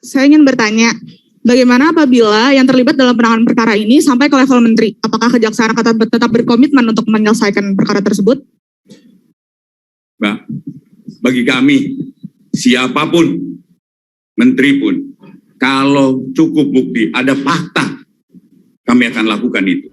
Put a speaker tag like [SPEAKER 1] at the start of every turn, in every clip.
[SPEAKER 1] Saya ingin bertanya, bagaimana apabila yang terlibat dalam penanganan perkara ini sampai ke level menteri? Apakah Kejaksaan akan tetap berkomitmen untuk menyelesaikan perkara tersebut?
[SPEAKER 2] Mbak, bagi kami, siapapun, menteri pun, kalau cukup bukti, ada fakta, kami akan lakukan itu.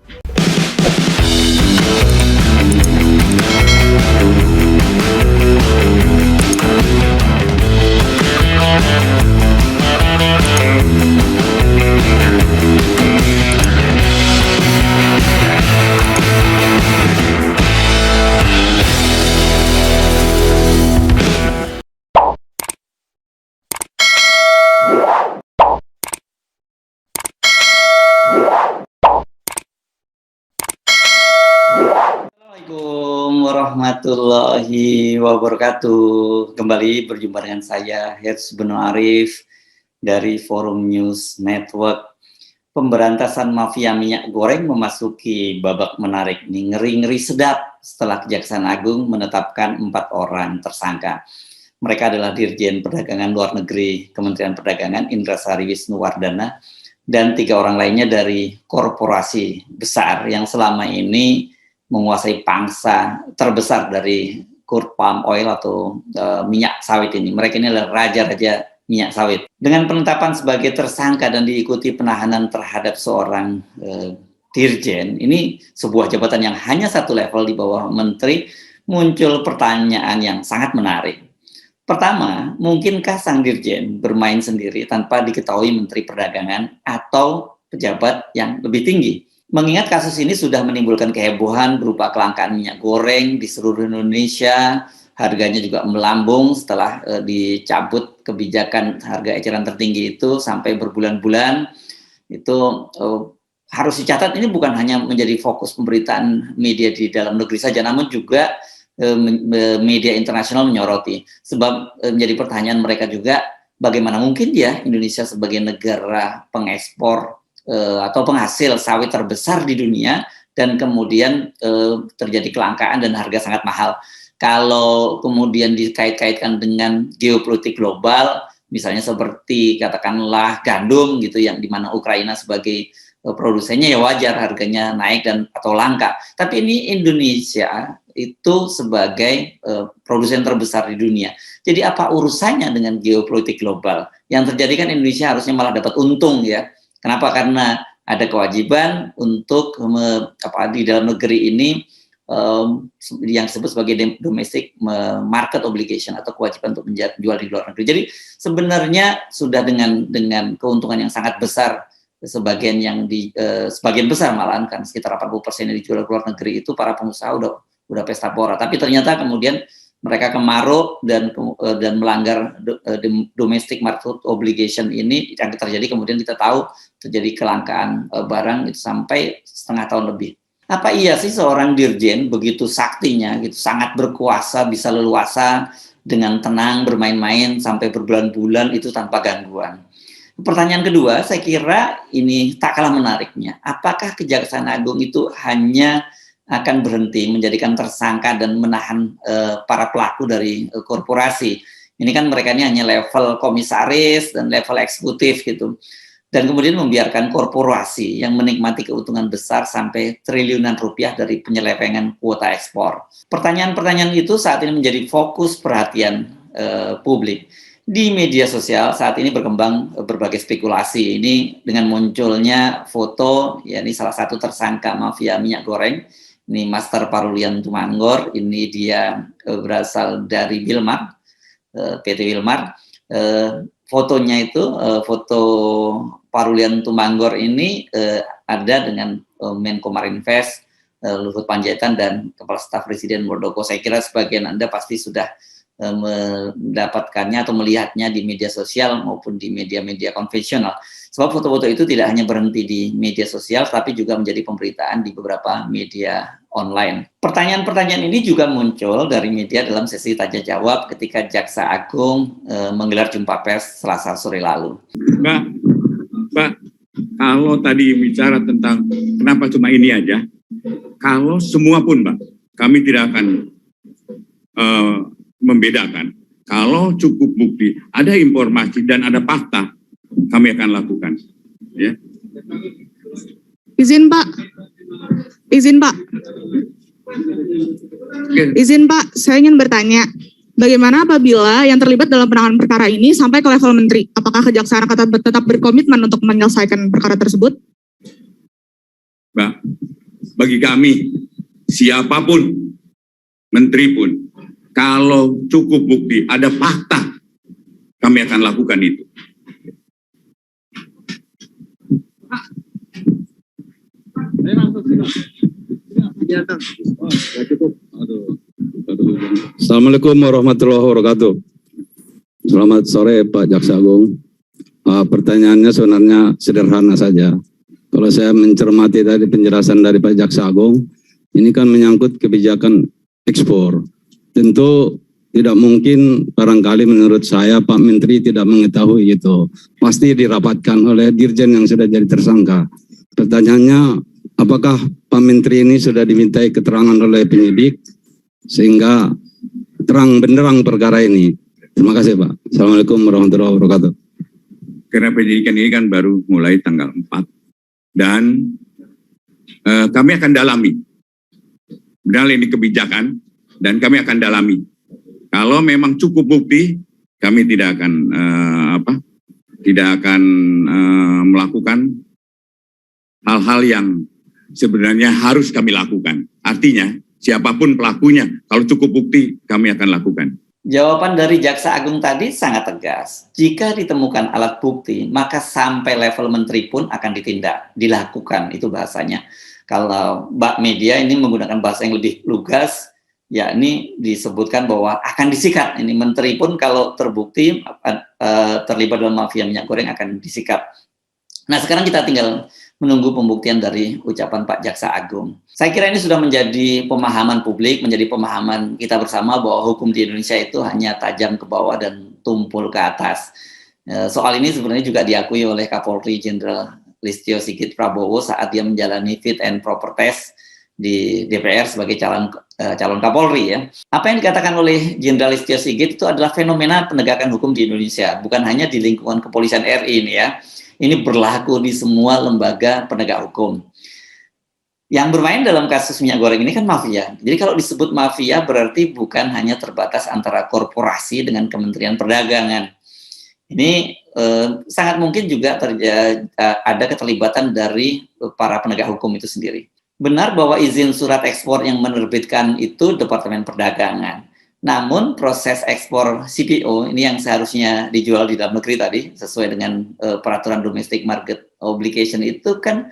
[SPEAKER 3] Assalamualaikum warahmatullahi wabarakatuh. Kembali berjumpa dengan saya Herz Beno Arif dari Forum News Network. Pemberantasan mafia minyak goreng memasuki babak menarik nih, ngeri-ngeri sedap setelah Kejaksaan Agung menetapkan 4 orang tersangka. Mereka adalah Dirjen Perdagangan Luar Negeri Kementerian Perdagangan Indrasari Wisnuwardana dan 3 orang lainnya dari korporasi besar yang selama ini menguasai pangsa terbesar dari crude palm oil atau minyak sawit ini. Mereka ini adalah raja-raja minyak sawit. Dengan penetapan sebagai tersangka dan diikuti penahanan terhadap seorang dirjen, ini sebuah jabatan yang hanya 1 level di bawah menteri, muncul pertanyaan yang sangat menarik. Pertama, mungkinkah sang dirjen bermain sendiri tanpa diketahui Menteri Perdagangan atau pejabat yang lebih tinggi? Mengingat kasus ini sudah menimbulkan kehebohan berupa kelangkaan minyak goreng di seluruh Indonesia, harganya juga melambung setelah dicabut kebijakan harga eceran tertinggi itu sampai berbulan-bulan. Itu harus dicatat, ini bukan hanya menjadi fokus pemberitaan media di dalam negeri saja, namun juga media internasional menyoroti. Sebab menjadi pertanyaan mereka juga, bagaimana mungkin ya Indonesia sebagai negara pengekspor atau penghasil sawit terbesar di dunia dan kemudian terjadi kelangkaan dan harga sangat mahal. Kalau kemudian dikait-kaitkan dengan geopolitik global, misalnya seperti katakanlah gandum gitu, yang dimana Ukraina sebagai produsennya, ya wajar harganya naik dan atau langka. Tapi ini Indonesia itu sebagai produsen terbesar di dunia. Jadi apa urusannya dengan geopolitik global? Yang terjadi kan Indonesia harusnya malah dapat untung ya. Kenapa? Karena ada kewajiban untuk di dalam negeri ini yang disebut sebagai domestic market obligation atau kewajiban untuk menjual di luar negeri. Jadi sebenarnya sudah dengan keuntungan yang sangat besar, sebagian besar malahan kan sekitar 80% yang dijual ke luar negeri itu para pengusaha udah pesta pora. Tapi ternyata kemudian mereka kemaruk dan melanggar domestic market obligation ini yang terjadi. Kemudian kita tahu terjadi kelangkaan barang itu sampai setengah tahun lebih. Apa iya sih seorang dirjen begitu saktinya gitu, sangat berkuasa, bisa leluasa dengan tenang bermain-main sampai berbulan-bulan itu tanpa gangguan? Pertanyaan kedua, saya kira ini tak kalah menariknya. Apakah Kejaksaan Agung itu hanya akan berhenti menjadikan tersangka dan menahan para pelaku dari korporasi? Ini kan mereka ini hanya level komisaris dan level eksekutif gitu. Dan kemudian membiarkan korporasi yang menikmati keuntungan besar sampai triliunan rupiah dari penyelewengan kuota ekspor. Pertanyaan-pertanyaan itu saat ini menjadi fokus perhatian publik. Di media sosial saat ini berkembang berbagai spekulasi. Ini dengan munculnya foto, ya ini salah satu tersangka mafia minyak goreng, ini Master Parulian Tumanggor. Ini dia berasal dari Wilmar, PT Wilmar. Fotonya itu foto Parulian Tumanggor ini ada dengan Menko Marinvest Luhut Panjaitan dan Kepala Staf Presiden Muldoko. Saya kira sebagian Anda pasti sudah mendapatkannya atau melihatnya di media sosial maupun di media-media konvensional. Sebab foto-foto itu tidak hanya berhenti di media sosial, tapi juga menjadi pemberitaan di beberapa media online. Pertanyaan-pertanyaan ini juga muncul dari media dalam sesi tanya jawab ketika Jaksa Agung menggelar jumpa pers Selasa sore lalu.
[SPEAKER 2] Mbak, kalau tadi bicara tentang kenapa cuma ini aja, kalau semua pun Mbak, kami tidak akan membedakan. Kalau cukup bukti, ada informasi dan ada fakta, kami akan lakukan. Ya.
[SPEAKER 1] Izin Pak.
[SPEAKER 2] Oke.
[SPEAKER 1] Izin Pak, saya ingin bertanya. Bagaimana apabila yang terlibat dalam penanganan perkara ini sampai ke level menteri? Apakah kejaksaan akan tetap berkomitmen untuk menyelesaikan perkara tersebut?
[SPEAKER 2] Mbak, bagi kami, siapapun, menteri pun, kalau cukup bukti, ada fakta, kami akan lakukan itu.
[SPEAKER 4] Assalamualaikum warahmatullahi wabarakatuh. Selamat sore Pak Jaksa Agung. Pertanyaannya sebenarnya sederhana saja. Kalau saya mencermati tadi penjelasan dari Pak Jaksa Agung, ini kan menyangkut kebijakan ekspor. Tentu tidak mungkin barangkali menurut saya Pak Menteri tidak mengetahui itu. Pasti dirapatkan oleh Dirjen yang sudah jadi tersangka. Pertanyaannya, apakah Pak Menteri ini sudah dimintai keterangan oleh penyidik sehingga terang benderang perkara ini? Terima kasih Pak. Assalamualaikum warahmatullahi wabarakatuh.
[SPEAKER 2] Karena penyidikan ini kan baru mulai tanggal 4 dan kami akan dalami. Benar ini kebijakan dan kami akan dalami. Kalau memang cukup bukti, kami tidak akan melakukan hal-hal yang sebenarnya harus kami lakukan. Artinya siapapun pelakunya, kalau cukup bukti kami akan lakukan.
[SPEAKER 3] Jawaban dari Jaksa Agung tadi sangat tegas. Jika ditemukan alat bukti, maka sampai level menteri pun akan ditindak, dilakukan, itu bahasanya. Kalau Mbak Media ini menggunakan bahasa yang lebih lugas, yakni disebutkan bahwa akan disikat. Ini menteri pun kalau terbukti terlibat dalam mafia minyak goreng akan disikat. Nah sekarang kita tinggal menunggu pembuktian dari ucapan Pak Jaksa Agung. Saya kira ini sudah menjadi pemahaman publik, menjadi pemahaman kita bersama bahwa hukum di Indonesia itu hanya tajam ke bawah dan tumpul ke atas. Soal ini sebenarnya juga diakui oleh Kapolri Jenderal Listio Sigit Prabowo saat dia menjalani fit and proper test di DPR sebagai calon Kapolri ya. Apa yang dikatakan oleh Jenderal Listio Sigit itu adalah fenomena penegakan hukum di Indonesia, bukan hanya di lingkungan kepolisian RI ini ya. Ini berlaku di semua lembaga penegak hukum. Yang bermain dalam kasus minyak goreng ini kan mafia. Jadi kalau disebut mafia berarti bukan hanya terbatas antara korporasi dengan Kementerian Perdagangan. Ini sangat mungkin juga ada keterlibatan dari para penegak hukum itu sendiri. Benar bahwa izin surat ekspor yang menerbitkan itu Departemen Perdagangan. Namun proses ekspor CPO ini yang seharusnya dijual di dalam negeri tadi sesuai dengan peraturan domestic market obligation itu kan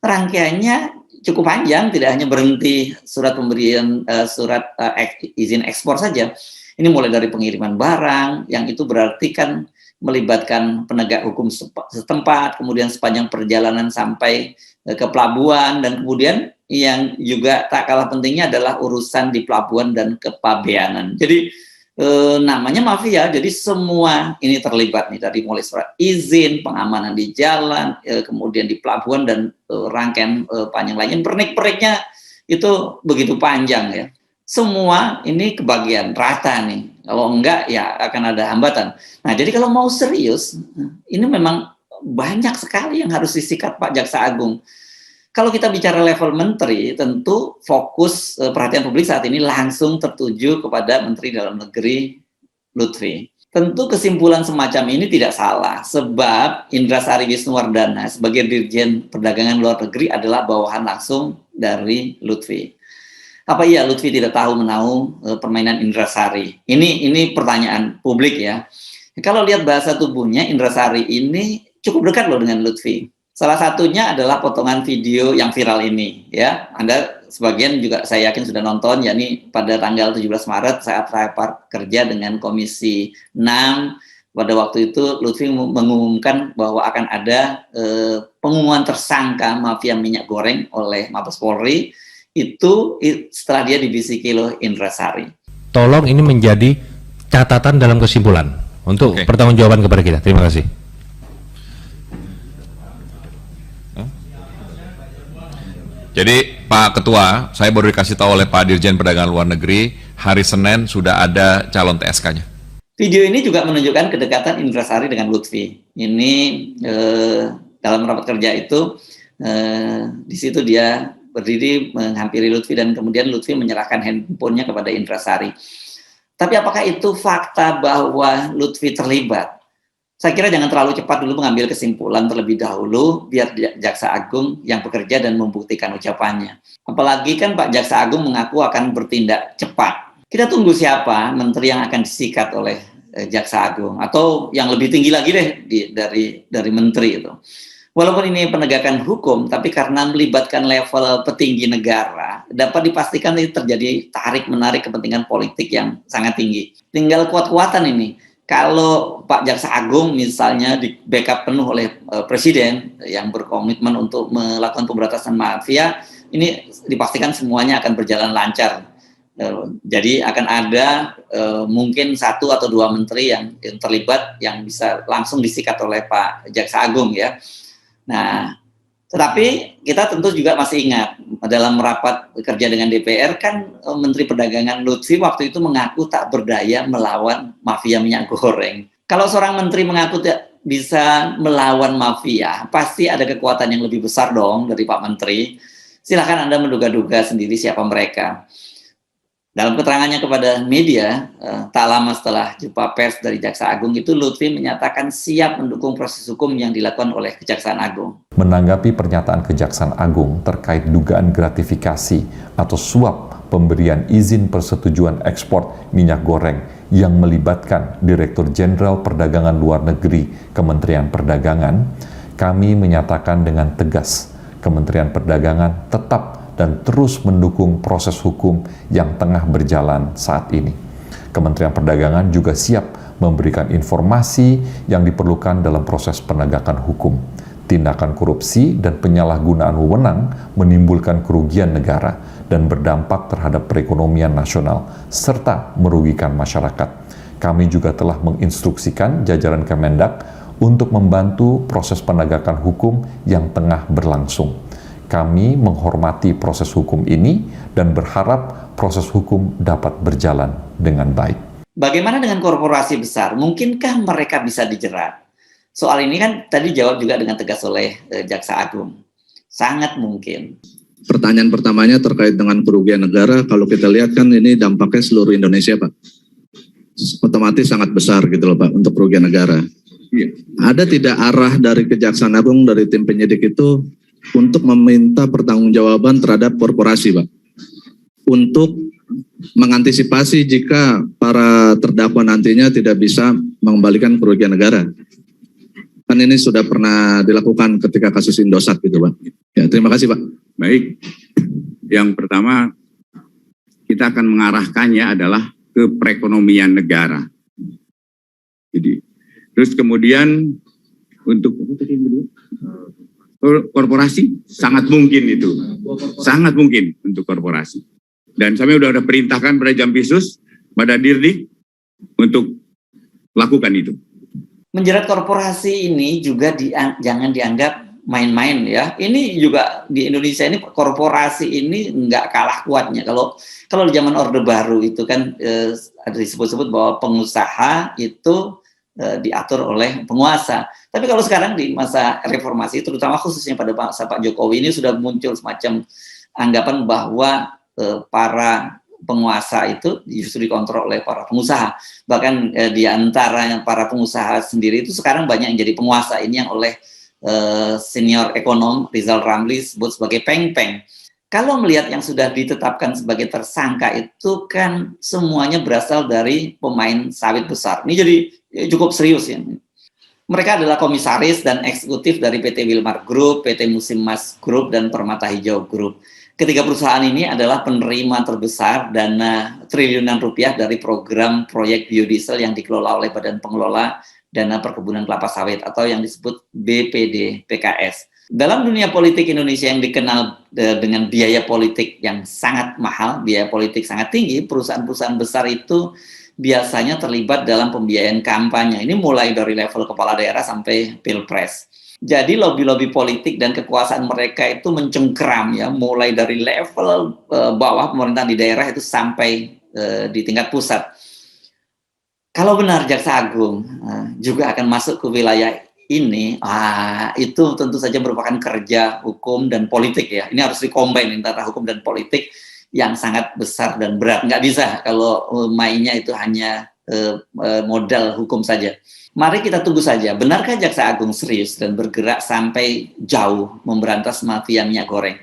[SPEAKER 3] rangkaiannya cukup panjang, tidak hanya berhenti surat pemberian izin ekspor saja. Ini mulai dari pengiriman barang yang itu berarti kan melibatkan penegak hukum setempat, kemudian sepanjang perjalanan sampai ke pelabuhan, dan kemudian yang juga tak kalah pentingnya adalah urusan di pelabuhan dan kepabeanan. Jadi namanya mafia, jadi semua ini terlibat nih, dari mulai surat izin, pengamanan di jalan, kemudian di pelabuhan, dan rangkaian panjang lainnya. Pernik-perniknya itu begitu panjang ya. Semua ini kebagian rata nih. Kalau enggak ya akan ada hambatan. Nah jadi kalau mau serius, ini memang banyak sekali yang harus disikat Pak Jaksa Agung. Kalau kita bicara level menteri, tentu fokus perhatian publik saat ini langsung tertuju kepada Menteri Dalam Negeri Lutfi. Tentu kesimpulan semacam ini tidak salah, sebab Indrasari Wisnuwardana sebagai Dirjen Perdagangan Luar Negeri adalah bawahan langsung dari Lutfi. Apa iya Lutfi tidak tahu menahu permainan Indrasari? Ini pertanyaan publik ya. Kalau lihat bahasa tubuhnya, Indrasari ini cukup dekat loh dengan Lutfi. Salah satunya adalah potongan video yang viral ini ya. Anda sebagian juga saya yakin sudah nonton, yakni pada tanggal 17 Maret saat rapat kerja dengan Komisi 6. Pada waktu itu Lutfi mengumumkan bahwa akan ada pengumuman tersangka mafia minyak goreng oleh Mabes Polri. Itu setelah dia dibisiki oleh Indrasari.
[SPEAKER 5] Tolong ini menjadi catatan dalam kesimpulan untuk pertanggungjawaban kepada kita. Terima kasih.
[SPEAKER 6] Jadi Pak Ketua, saya baru dikasih tahu oleh Pak Dirjen Perdagangan Luar Negeri, hari Senin sudah ada calon TSK-nya.
[SPEAKER 3] Video ini juga menunjukkan kedekatan Indra Sari dengan Lutfi. Ini dalam rapat kerja itu di situ dia berdiri menghampiri Lutfi dan kemudian Lutfi menyerahkan handphonenya kepada Indra Sari. Tapi apakah itu fakta bahwa Lutfi terlibat? Saya kira jangan terlalu cepat dulu mengambil kesimpulan terlebih dahulu, biar Jaksa Agung yang bekerja dan membuktikan ucapannya. Apalagi kan Pak Jaksa Agung mengaku akan bertindak cepat. Kita tunggu siapa menteri yang akan disikat oleh Jaksa Agung, atau yang lebih tinggi lagi deh dari menteri itu. Walaupun ini penegakan hukum, tapi karena melibatkan level petinggi negara, dapat dipastikan ini terjadi tarik-menarik kepentingan politik yang sangat tinggi. Tinggal kuat-kuatan ini. Kalau Pak Jaksa Agung misalnya di backup penuh oleh Presiden yang berkomitmen untuk melakukan pemberantasan mafia, ini dipastikan semuanya akan berjalan lancar. Jadi akan ada mungkin 1 atau 2 menteri yang terlibat yang bisa langsung disikat oleh Pak Jaksa Agung ya. Nah, tetapi kita tentu juga masih ingat dalam rapat kerja dengan DPR kan Menteri Perdagangan Lutfi waktu itu mengaku tak berdaya melawan mafia minyak goreng. Kalau seorang menteri mengaku tidak bisa melawan mafia, pasti ada kekuatan yang lebih besar dong dari Pak Menteri. Silahkan Anda menduga-duga sendiri siapa mereka. Dalam keterangannya kepada media, tak lama setelah jumpa pers dari Jaksa Agung itu, Lutfi menyatakan siap mendukung proses hukum yang dilakukan oleh Kejaksaan Agung.
[SPEAKER 7] Menanggapi pernyataan Kejaksaan Agung terkait dugaan gratifikasi atau suap pemberian izin persetujuan ekspor minyak goreng yang melibatkan Direktur Jenderal Perdagangan Luar Negeri Kementerian Perdagangan, kami menyatakan dengan tegas Kementerian Perdagangan tetap dan terus mendukung proses hukum yang tengah berjalan saat ini. Kementerian Perdagangan juga siap memberikan informasi yang diperlukan dalam proses penegakan hukum. Tindakan korupsi dan penyalahgunaan wewenang menimbulkan kerugian negara dan berdampak terhadap perekonomian nasional serta merugikan masyarakat. Kami juga telah menginstruksikan jajaran Kemendak untuk membantu proses penegakan hukum yang tengah berlangsung. Kami menghormati proses hukum ini dan berharap proses hukum dapat berjalan dengan baik.
[SPEAKER 3] Bagaimana dengan korporasi besar? Mungkinkah mereka bisa dijerat? Soal ini kan tadi jawab juga dengan tegas oleh Jaksa Agung. Sangat mungkin.
[SPEAKER 8] Pertanyaan pertamanya terkait dengan kerugian negara. Kalau kita lihat kan ini dampaknya seluruh Indonesia, Pak. Otomatis sangat besar gitu loh, Pak, untuk kerugian negara.
[SPEAKER 2] Iya.
[SPEAKER 8] Ada tidak arah dari Kejaksaan Agung, dari tim penyidik itu untuk meminta pertanggungjawaban terhadap korporasi, Pak, untuk mengantisipasi jika para terdakwa nantinya tidak bisa mengembalikan kerugian negara. Kan ini sudah pernah dilakukan ketika kasus Indosat gitu, Pak. Ya, terima kasih, Pak.
[SPEAKER 2] Baik, yang pertama kita akan mengarahkannya adalah ke perekonomian negara. Jadi, terus kemudian untuk korporasi sangat mungkin itu, sangat mungkin untuk korporasi. Dan kami sudah perintahkan pada Jampisus, pada Dirdik untuk lakukan itu.
[SPEAKER 3] Menjerat korporasi ini juga jangan dianggap main-main ya. Ini juga di Indonesia ini korporasi ini nggak kalah kuatnya. Kalau di zaman Orde Baru itu kan ada disebut-sebut bahwa pengusaha itu diatur oleh penguasa. Tapi kalau sekarang di masa reformasi, terutama khususnya pada masa Pak Jokowi ini sudah muncul semacam anggapan bahwa para penguasa itu justru dikontrol oleh para pengusaha. Bahkan di antara para pengusaha sendiri itu sekarang banyak yang jadi penguasa. Ini yang oleh senior ekonom Rizal Ramli sebut sebagai peng-peng. Kalau melihat yang sudah ditetapkan sebagai tersangka itu kan semuanya berasal dari pemain sawit besar. Ini jadi cukup serius ya. Mereka adalah komisaris dan eksekutif dari PT Wilmar Group, PT Musim Mas Group, dan Permata Hijau Group. Ketiga perusahaan ini adalah penerima terbesar dana triliunan rupiah dari program proyek biodiesel yang dikelola oleh Badan Pengelola Dana Perkebunan Kelapa Sawit atau yang disebut BPD PKS. Dalam dunia politik Indonesia yang dikenal dengan biaya politik yang sangat mahal, biaya politik sangat tinggi, perusahaan-perusahaan besar itu biasanya terlibat dalam pembiayaan kampanye. Ini mulai dari level kepala daerah sampai pilpres. Jadi lobby-lobby politik dan kekuasaan mereka itu mencengkeram ya, mulai dari level bawah pemerintahan di daerah itu sampai di tingkat pusat. Kalau benar Jaksa Agung juga akan masuk ke wilayah ini, itu tentu saja merupakan kerja hukum dan politik ya. Ini harus dikombin antara hukum dan politik yang sangat besar dan berat. Nggak bisa kalau mainnya itu hanya modal hukum saja. Mari kita tunggu saja, benarkah Jaksa Agung serius dan bergerak sampai jauh memberantas mafia minyak goreng?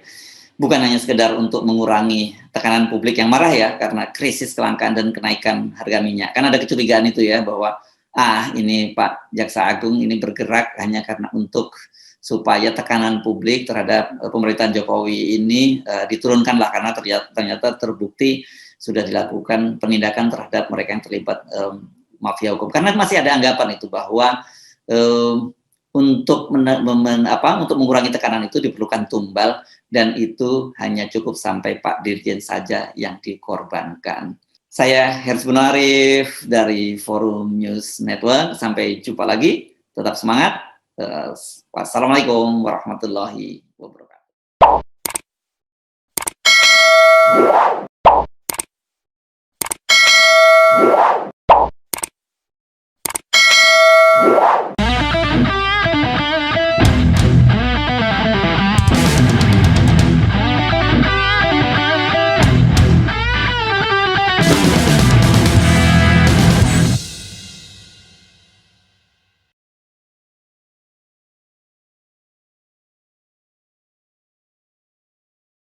[SPEAKER 3] Bukan hanya sekedar untuk mengurangi tekanan publik yang marah ya, karena krisis kelangkaan dan kenaikan harga minyak. Kan ada kecurigaan itu ya, bahwa ini Pak Jaksa Agung ini bergerak hanya karena untuk supaya tekanan publik terhadap pemerintahan Jokowi ini diturunkanlah, karena ternyata terbukti sudah dilakukan penindakan terhadap mereka yang terlibat mafia hukum. Karena masih ada anggapan itu bahwa untuk mengurangi tekanan itu diperlukan tumbal, dan itu hanya cukup sampai Pak Dirjen saja yang dikorbankan. Saya Herzl Beno Arif dari Forum News Network. Sampai jumpa lagi. Tetap semangat. Wassalamualaikum warahmatullahi wabarakatuh.